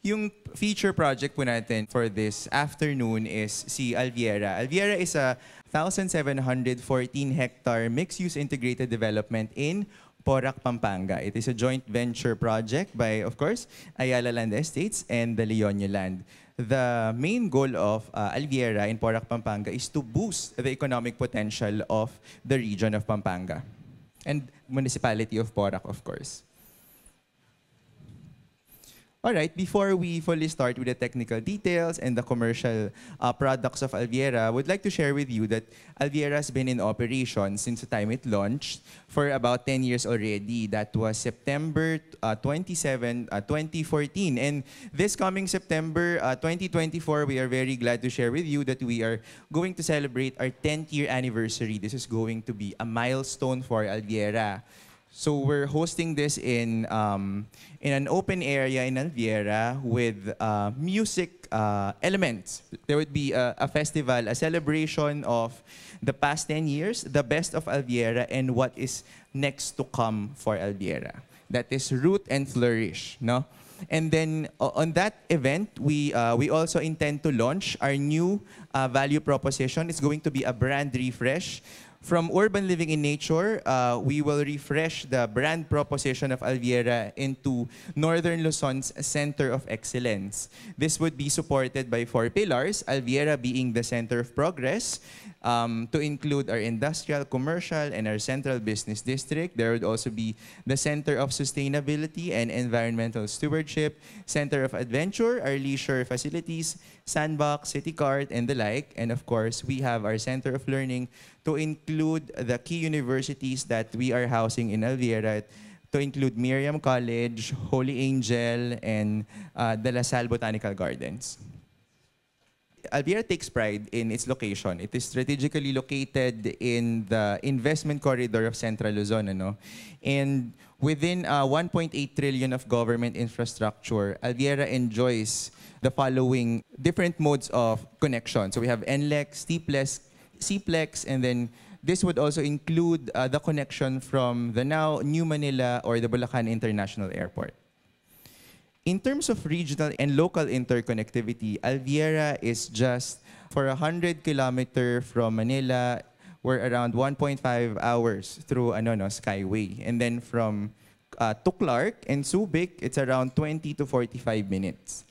Yung feature project po natin for this afternoon is si Alviera. Alviera is a 1,714-hectare mixed-use integrated development in Porac, Pampanga. It is a joint venture project by, of course, Ayala Land Estates and the Leonia Land. The main goal of Alviera in Porac, Pampanga is to boost the economic potential of the region of Pampanga and municipality of Porac, of course. All right, before we fully start with the technical details and the commercial products of Alviera, I would like to share with you that Alviera has been in operation since the time it launched for about 10 years already. That was September 27, 2014. And this coming September 2024, we are very glad to share with you that we are going to celebrate our 10th year anniversary. This is going to be a milestone for Alviera. So we're hosting this in an open area in Alviera with music elements. There would be a festival, a celebration of the past 10 years, the best of Alviera, and what is next to come for Alviera. That is Root and Flourish, no? And then on that event, we also intend to launch our new value proposition. It's going to be a brand refresh. From urban living in nature, we will refresh the brand proposition of Alviera into Northern Luzon's Center of Excellence. This would be supported by 4 pillars, Alviera being the center of progress, to include our industrial, commercial, and our central business district. There would also be the Center of Sustainability and Environmental Stewardship, Center of Adventure, our leisure facilities, Sandbox, City Cart, and the like. And of course, we have our Center of Learning to include the key universities that we are housing in Alviera, to include Miriam College, Holy Angel, and the La Salle Botanical Gardens. Alviera takes pride in its location. It is strategically located in the investment corridor of Central Luzon, ano? And within 1.8 trillion of government infrastructure, Alviera enjoys the following different modes of connection. So we have NLEX, TPLEX, CPLEX, and then this would also include the connection from the now New Manila or the Bulacan International Airport. In terms of regional and local interconnectivity, Alviera is just for 100 kilometers from Manila, we're around 1.5 hours through Skyway. And then from to Clark and Subic, it's around 20 to 45 minutes.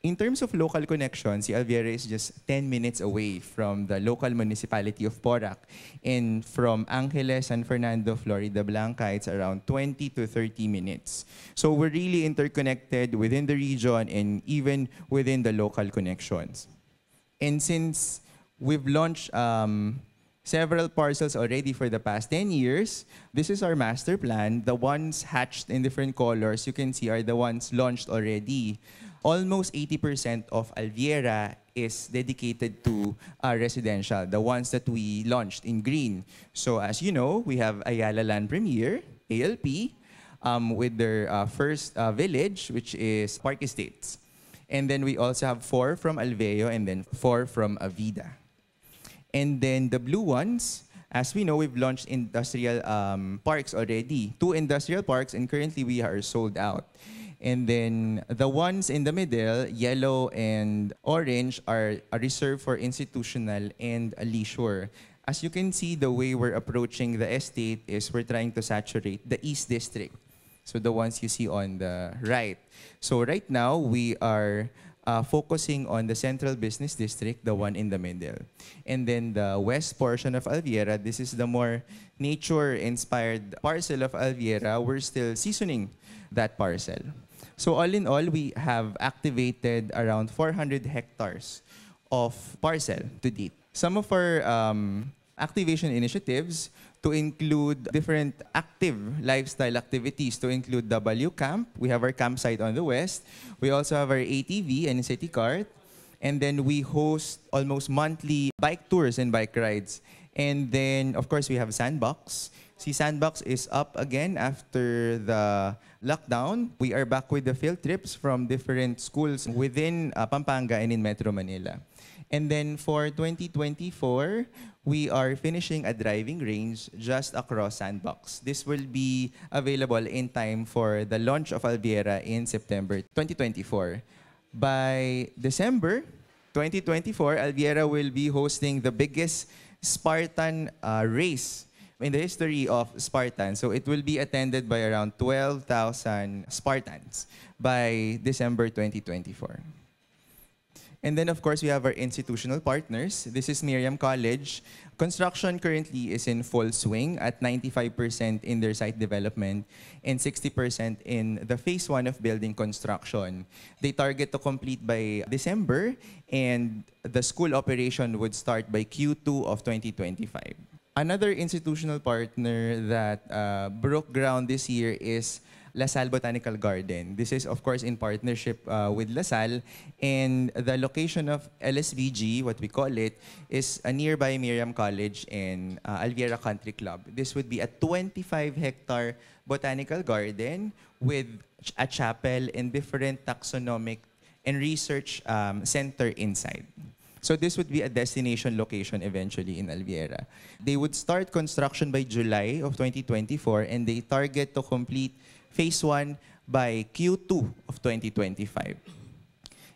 In terms of local connection, si Alviera is just 10 minutes away from the local municipality of Porac. And from Angeles, San Fernando, Florida Blanca, it's around 20 to 30 minutes. So we're really interconnected within the region and even within the local connections. And since we've launched several parcels already for the past 10 years, this is our master plan. The ones hatched in different colors, you can see, are the ones launched already. Almost 80% of Alviera is dedicated to residential, the ones that we launched in green. So as you know, we have Ayala Land Premier, ALP, with their first village, which is Park Estates. And then we also have 4 from Alveo and then 4 from Avida. And then the blue ones, as we know, we've launched industrial parks already. 2 industrial parks, and currently we are sold out. And then the ones in the middle, yellow and orange, are reserved for institutional and leisure. As you can see, the way we're approaching the estate is we're trying to saturate the East District. So the ones you see on the right. So right now, we are focusing on the Central Business District, the one in the middle. And then the west portion of Alviera, this is the more nature-inspired parcel of Alviera. We're still seasoning that parcel. So all in all, we have activated around 400 hectares of parcel to date. Some of our activation initiatives to include different active lifestyle activities, to include W Camp. We have our campsite on the west. We also have our ATV and city cart. And then we host almost monthly bike tours and bike rides. And then, of course, we have Sandbox. See, Sandbox is up again after the lockdown, we are back with the field trips from different schools within Pampanga and in Metro Manila. And then for 2024, we are finishing a driving range just across Sandbox. This will be available in time for the launch of Alviera in September 2024. By December 2024, Alviera will be hosting the biggest Spartan race in the history of Spartan. So it will be attended by around 12,000 Spartans by December 2024. And then, of course, we have our institutional partners. This is Miriam College. Construction currently is in full swing at 95% in their site development and 60% in the phase 1 of building construction. They target to complete by December, and the school operation would start by Q2 of 2025. Another institutional partner that broke ground this year is LaSalle Botanical Garden. This is, of course, in partnership with LaSalle, and the location of LSVG, what we call it, is a nearby Miriam College and Alviera Country Club. This would be a 25-hectare botanical garden with a chapel and different taxonomic and research center inside. So this would be a destination location eventually in Alviera. They would start construction by July of 2024, and they target to complete phase 1 by Q2 of 2025.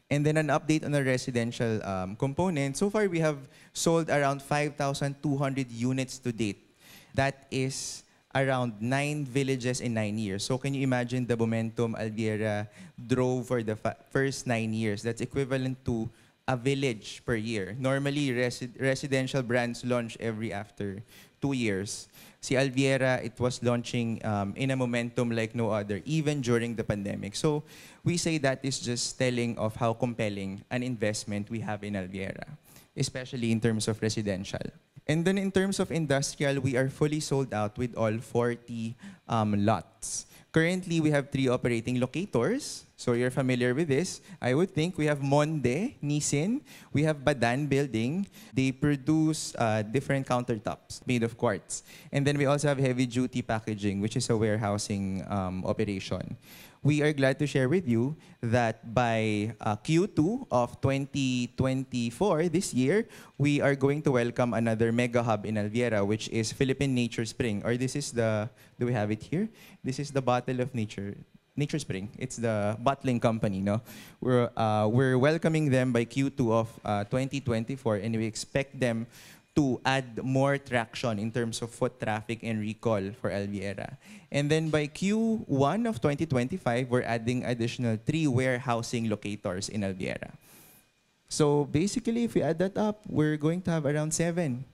And then an update on the residential component. So far, we have sold around 5,200 units to date. That is around 9 villages in 9 years. So can you imagine the momentum Alviera drove for the first 9 years? That's equivalent to a village per year. Normally, residential brands launch every after 2 years. Si Alviera, it was launching in a momentum like no other, even during the pandemic. So we say that is just telling of how compelling an investment we have in Alviera, especially in terms of residential. And then in terms of industrial, we are fully sold out with all 40 lots. Currently, we have 3 operating locators. So you're familiar with this. I would think we have Monde, Nissin. We have Badan Building. They produce different countertops made of quartz. And then we also have heavy duty packaging, which is a warehousing operation. We are glad to share with you that by Q2 of 2024, this year, we are going to welcome another mega hub in Alviera, which is Philippine Nature Spring. Or this is the, do we have it here? This is the Bottle of Nature Spring. It's the bottling company, no? We're welcoming them by Q2 of 2024, and we expect them to add more traction in terms of foot traffic and recall for Alviera. And then by Q1 of 2025, we're adding additional 3 warehousing locators in Alviera. So basically, if we add that up, we're going to have around 7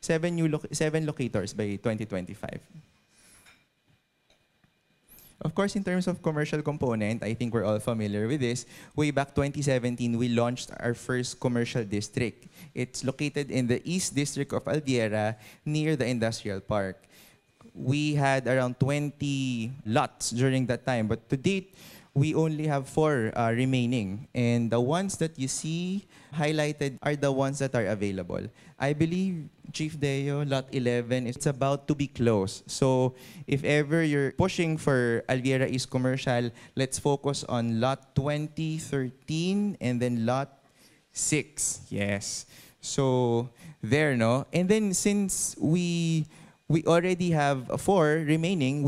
locators by 2025. Of course, in terms of commercial component, I think we're all familiar with this. Way back 2017, we launched our first commercial district. It's located in the East District of Alviera, near the Industrial Park. We had around 20 lots during that time, but to date, we only have 4 remaining. And the ones that you see highlighted are the ones that are available. I believe, Chief Deo, Lot 11, it's about to be closed. So if ever you're pushing for Alviera East Commercial, let's focus on Lot 20, 13, and then Lot 6. Yes. So there, no? And then since we already have 4 remaining,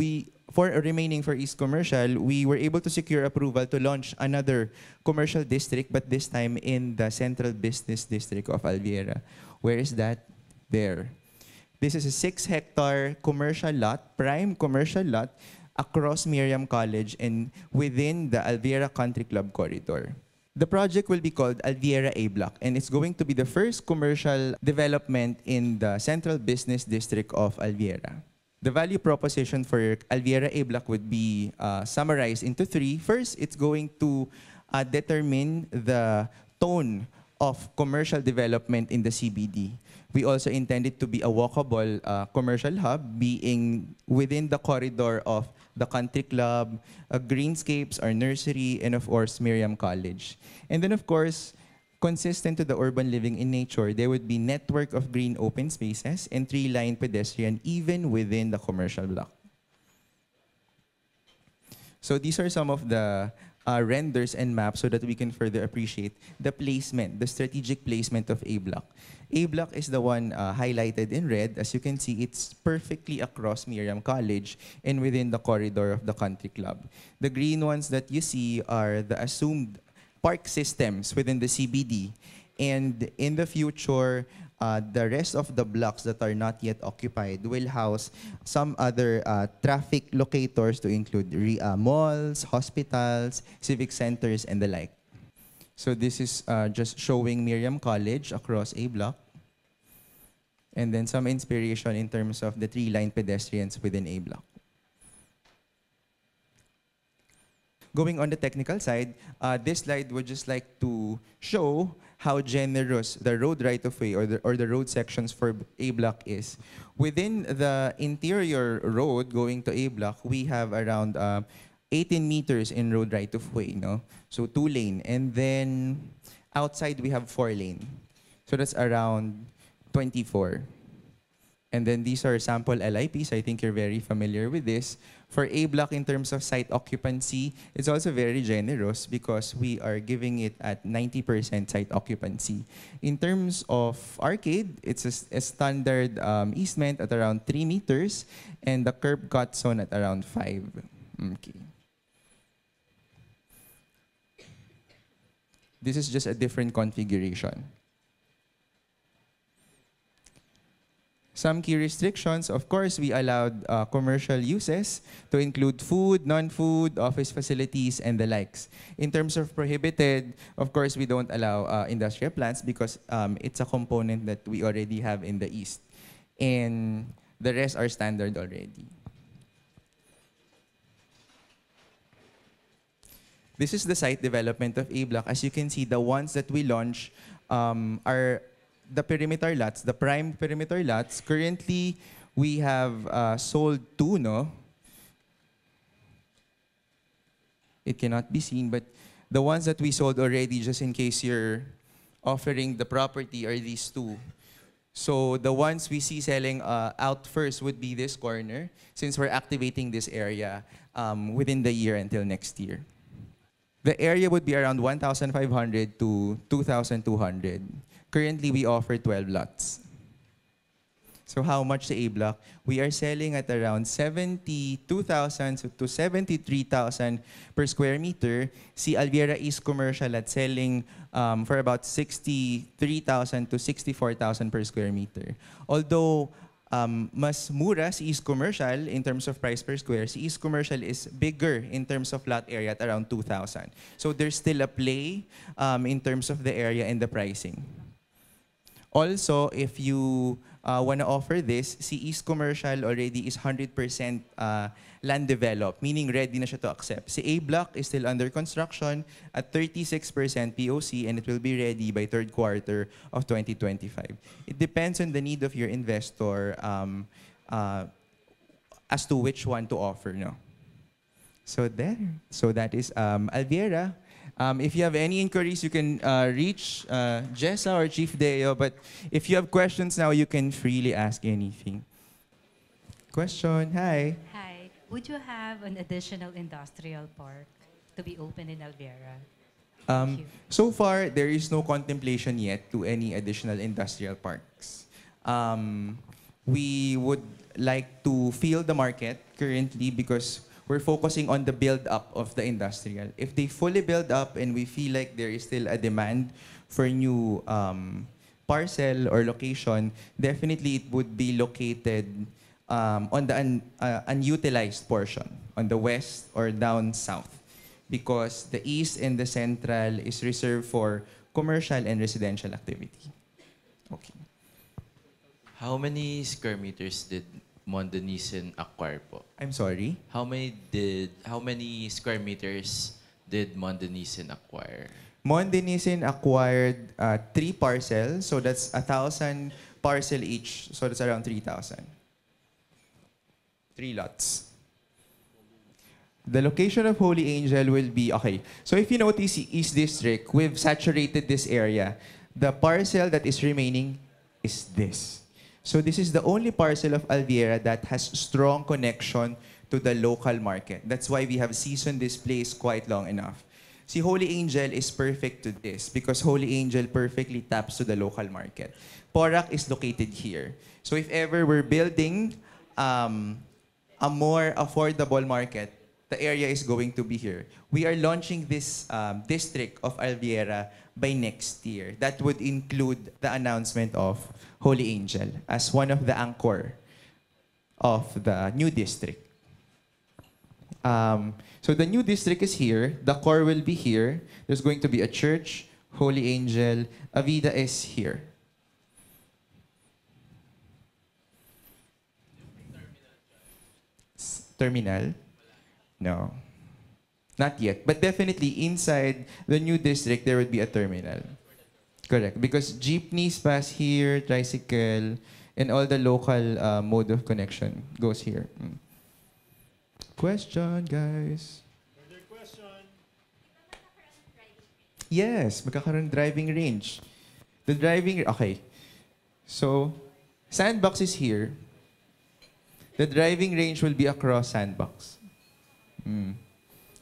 for East Commercial, we were able to secure approval to launch another commercial district, but this time in the Central Business District of Alviera. Where is that? There. This is a 6-hectare commercial lot, prime commercial lot, across Miriam College and within the Alviera Country Club corridor. The project will be called Alviera A Block, and it's going to be the first commercial development in the Central Business District of Alviera. The value proposition for Alviera A Block would be summarized into 3. First, it's going to determine the tone of commercial development in the CBD. We also intend it to be a walkable commercial hub, being within the corridor of the Country Club, Greenscapes, our nursery, and of course, Miriam College. And then of course, consistent to the urban living in nature, there would be network of green open spaces and 3-line pedestrian even within the commercial block. So these are some of the renders and maps so that we can further appreciate the placement, the strategic placement of A Block. A Block is the one highlighted in red. As you can see, it's perfectly across Miriam College and within the corridor of the country club. The green ones that you see are the assumed park systems within the CBD. And in the future, the rest of the blocks that are not yet occupied will house some other traffic locators to include malls, hospitals, civic centers, and the like. So this is just showing Miriam College across A Block. And then some inspiration in terms of the three-line pedestrians within A Block. Going on the technical side, this slide would just like to show how generous the road right-of-way or the road sections for A Block is. Within the interior road going to A Block, we have around 18 meters in road right-of-way, no? So 2-lane. And then outside, we have 4-lane. So that's around 24. And then these are sample LIPs. I think you're very familiar with this. For A Block, in terms of site occupancy, it's also very generous because we are giving it at 90% site occupancy. In terms of arcade, it's a standard easement at around 3 meters and the curb cut zone at around 5. Okay. This is just a different configuration. Some key restrictions, of course, we allowed commercial uses to include food, non-food, office facilities, and the likes. In terms of prohibited, of course, we don't allow industrial plants because it's a component that we already have in the East. And the rest are standard already. This is the site development of A Block. As you can see, the ones that we launch are the perimeter lots, the prime perimeter lots. Currently, we have sold 2, no? It cannot be seen, but the ones that we sold already, just in case you're offering the property, are these 2. So the ones we see selling out first would be this corner, since we're activating this area within the year until next year. The area would be around 1,500 to 2,200. Currently, we offer 12 lots. So how much the A Block? We are selling at around 72,000 to 73,000 per square meter. Si Alviera East Commercial at selling for about 63,000 to 64,000 per square meter. Although mas mura si East Commercial in terms of price per square, si East Commercial is bigger in terms of lot area at around 2,000. So there's still a play in terms of the area and the pricing. Also, if you want to offer this, si East Commercial already is 100% land developed, meaning ready na siya to accept. Si A Block is still under construction at 36% POC and it will be ready by 3rd quarter of 2025. It depends on the need of your investor as to which one to offer. No? So there. So that is Alviera. If you have any inquiries, you can reach Jessa or Chief Deo. But if you have questions now, you can freely ask anything. Question, hi. Hi. Would you have an additional industrial park to be open in Alviera? Thank you. So far, there is no contemplation yet to any additional industrial parks. We would like to feel the market currently because we're focusing on the build-up of the industrial. If they fully build up and we feel like there is still a demand for new parcel or location, definitely it would be located on the unutilized portion, on the west or down south. Because the east and the central is reserved for commercial and residential activity. Okay. How many square meters did Mondonisen acquire po? I'm sorry? How many square meters did Mondonisen acquire? Mondonisen acquired 3 parcels, so that's 1,000 parcel each, so that's around 3,000. 3 lots. The location of Holy Angel will be, okay, so if you notice East District, we've saturated this area. The parcel that is remaining is this. So this is the only parcel of Alviera that has strong connection to the local market. That's why we have seasoned this place quite long enough. See, Holy Angel is perfect to this because Holy Angel perfectly taps to the local market. Porac is located here. So if ever we're building a more affordable market, the area is going to be here. We are launching this district of Alviera by next year. That would include the announcement of Holy Angel as one of the anchor of the new district. So the new district is here. The core will be here. There's going to be a church, Holy Angel. Avida is here. Terminal? No. Not yet. But definitely inside the new district, there would be a terminal. Correct. Because jeepneys pass here, tricycle, and all the local mode of connection goes here. Question, guys? Further question? Yes, magkakaroon driving range. The driving... Okay. So, Sandbox is here. The driving range will be across Sandbox.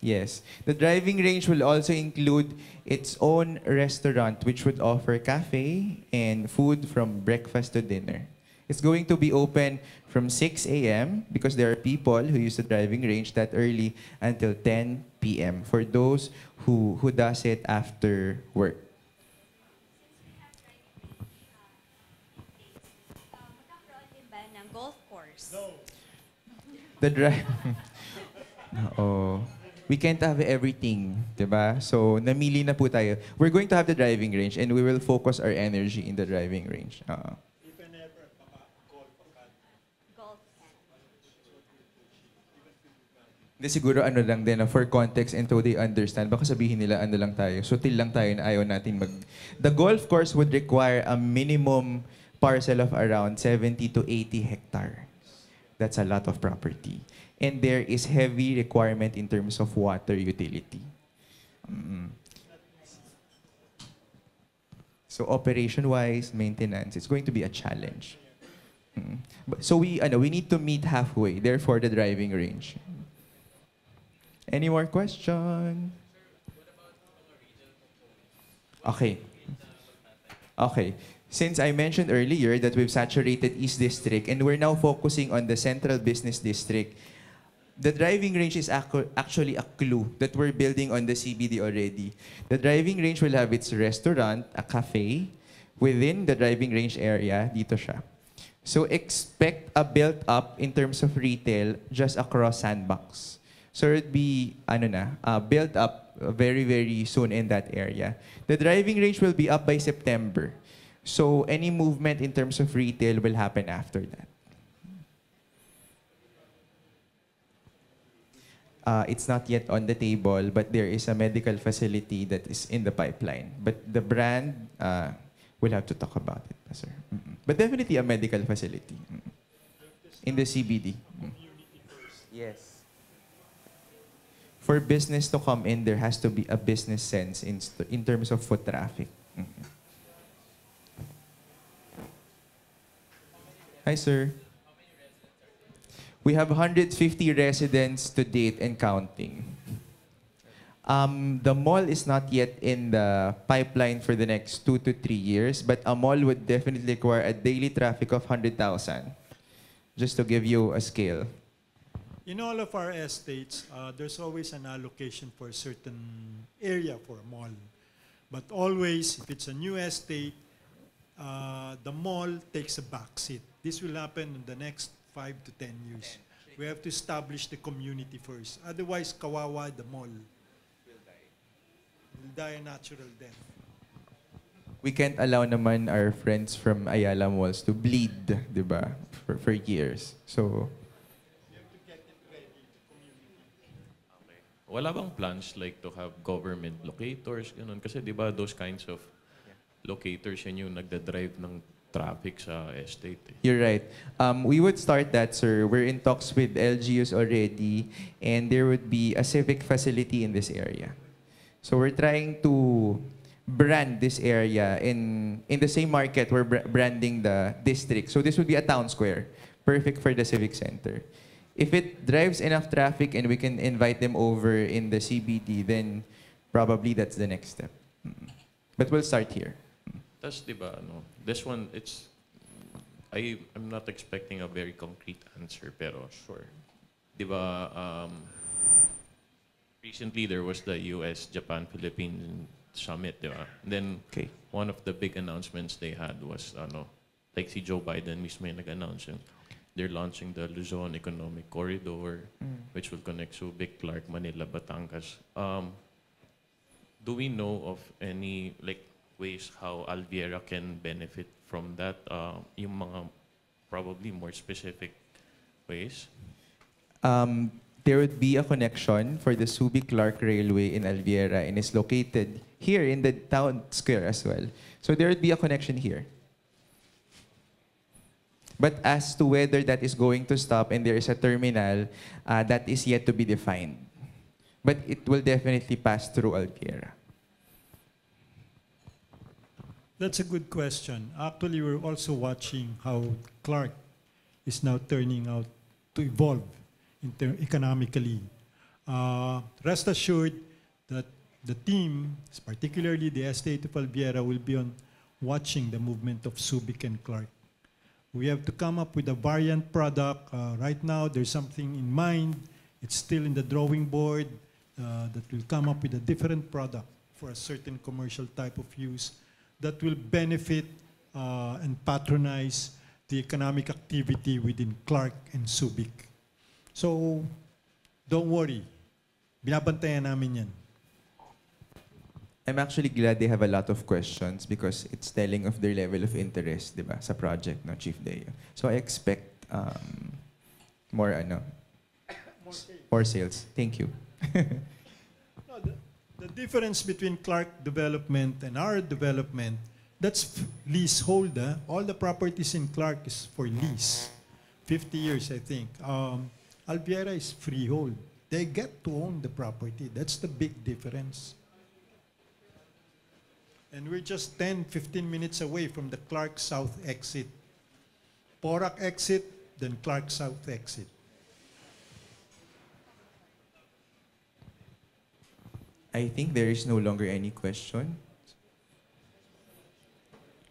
Yes. The driving range will also include its own restaurant, which would offer cafe and food from breakfast to dinner. It's going to be open from 6 a.m. because there are people who use the driving range that early until 10 p.m. for those who does it after work. Magkakaroon din ba ng golf course? No. The drive... Oo. We can't have everything, diba? So, namili na po tayo. We're going to have the driving range and we will focus our energy in the driving range. If and ever, baka golf ka. Golf can. Hindi siguro ano lang din, for context and so they understand. Baka sabihin nila ano lang tayo, sutil lang tayo na ayaw natin mag... The golf course would require a minimum parcel of around 70 to 80 hectares. That's a lot of property. And there is heavy requirement in terms of water utility. So operation-wise, maintenance, it's going to be a challenge. So we need to meet halfway, therefore the driving range. Any more question? Okay. Okay. Since I mentioned earlier that we've saturated East District and we're now focusing on the Central Business District, the driving range is actually a clue that we're building on the CBD already. The driving range will have its restaurant, a cafe, within the driving range area, dito siya. So expect a built-up in terms of retail just across Sandbox. So it'd be, built up very, very soon in that area. The driving range will be up by September. So any movement in terms of retail will happen after that. It's not yet on the table, but there is a medical facility that is in the pipeline. But the brand, we'll have to talk about it, sir. But definitely a medical facility in the CBD. Yes. For business to come in, there has to be a business sense in terms of foot traffic. Hi, sir. We have 150 residents to date and counting. The mall is not yet in the pipeline for the next 2 to 3 years, but a mall would definitely require a daily traffic of 100,000, just to give you a scale. In all of our estates, there's always an allocation for a certain area for a mall. But always, if it's a new estate, the mall takes a back seat. This will happen in the next 5 to 10 years. We have to establish the community first. Otherwise, kawawa, the mall will die a natural death. We can't allow naman our friends from Ayala Malls to bleed, di ba? For years. So, Wala bang plans like to have government locators, ganun? Kasi di ba those kinds of locators yan yung nagda-drive ng traffic sa estate. You're right. We would start that, sir. We're in talks with LGUs already, and there would be a civic facility in this area. So we're trying to brand this area in the same market. We're branding the district. So this would be a town square, perfect for the civic center. if it drives enough traffic and we can invite them over in the CBD, then probably that's the next step. But we'll start here. Tas, di ba, ano, this one, I'm not expecting a very concrete answer, pero sure. Di ba, recently there was the US, Japan, Philippines summit, di ba? And then, Okay. one of the big announcements they had was, like si Joe Biden mismo yung nag-announce yun. They're launching the Luzon Economic Corridor, which will connect Subic, Clark, Manila, Batangas. Do we know of any ways how Alviera can benefit from that? Yung mga probably more specific ways? There would be a connection for the Subic-Clark Railway in Alviera, and is located here in the town square as well. So there would be a connection here. But as to whether that is going to stop and there is a terminal, that is yet to be defined. But it will definitely pass through Alviera. That's a good question. Actually, we're also watching how Clark is now turning out to evolve economically. Rest assured that the team, particularly the estate of Alviera, will be on watching the movement of Subic and Clark. We have to come up with a variant product. Right now, there's something in mind. It's still in the drawing board that will come up with a different product for a certain commercial type of use that will benefit and patronize the economic activity within Clark and Subic. So, don't worry. Binabantayan namin yan. I'm actually glad they have a lot of questions because it's telling of their level of interest, di ba, sa project, no, Chief Deo. So I expect more sales. Thank you. No, the difference between Clark development and our development, that's leasehold. All the properties in Clark is for lease. 50 years, I think. Alviera is freehold. They get to own the property. That's the big difference. And we're just 10, 15 minutes away from the Clark South exit. Porac exit, then Clark South exit. I think there is no longer any question.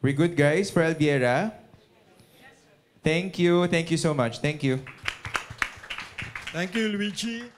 We're good, guys, for Alviera? Thank you. Thank you so much. Thank you. Thank you, Luigi.